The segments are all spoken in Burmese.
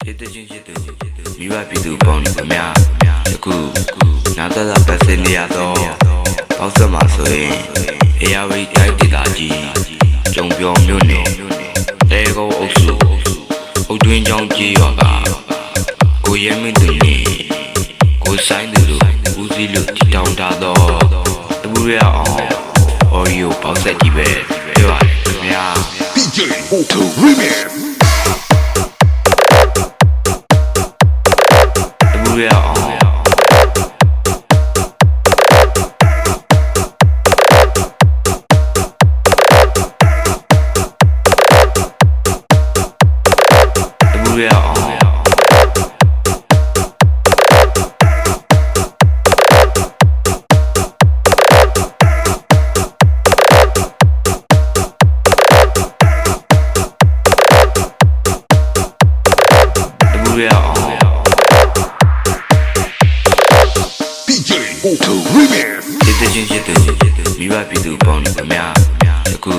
မိဘပြည်သူပေါင်းနေခင်ဗျာယခုနာသသာပတ်စင်နေရတော့ပေါက်ဆက်မှာဆိုရင်အေယာဝီတိုင်းဒေသကြီးကျုံပြော်မြို့နယ်တဲကုန်းအုပ်စုအုတ်တွင်းကျောင်းကြီးရွာကကိုရဲမင်းသူနေကိုဆိုင်သူတို့ဦးစီးလို့တည်ထောင်ထားတော့တပူရအောင်အော်ရီယိုပေါက်ဆက်ကြီးပဲပြောရတယ်ခင်ဗျာ DJ Auto Remix Real Auto Remix မိဘပြည်သူပေါင်းနေခင်ဗျာယခု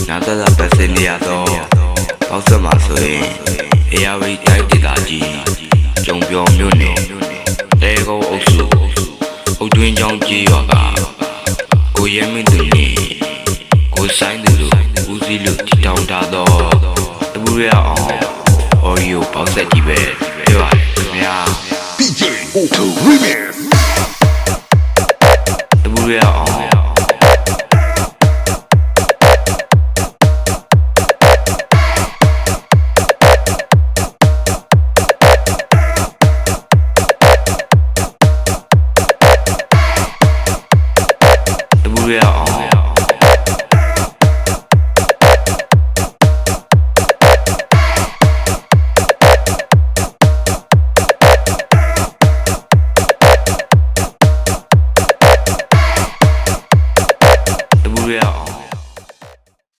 နာသသာပတ်စင်နေရတော့ပေါက်ဆက်မှာဆိုရင်အေယာဝီတိုင်းဒေသကြီးကျုံပြော်မြို့နယ်တဲကုန်းအုပ်စုအုတ်တွင်းကျောင်းကြီးရွာကကိုရဲမင်းသူနေကိုဆိုင်သူတို့ဦးစီးလို့တည်ထောင်ထားတော့တပူရအောင်အော်ရီယိုပေါက်ဆက်ကြီးပဲပြောရတယ်ခင်ဗျာ DJ Auto Remix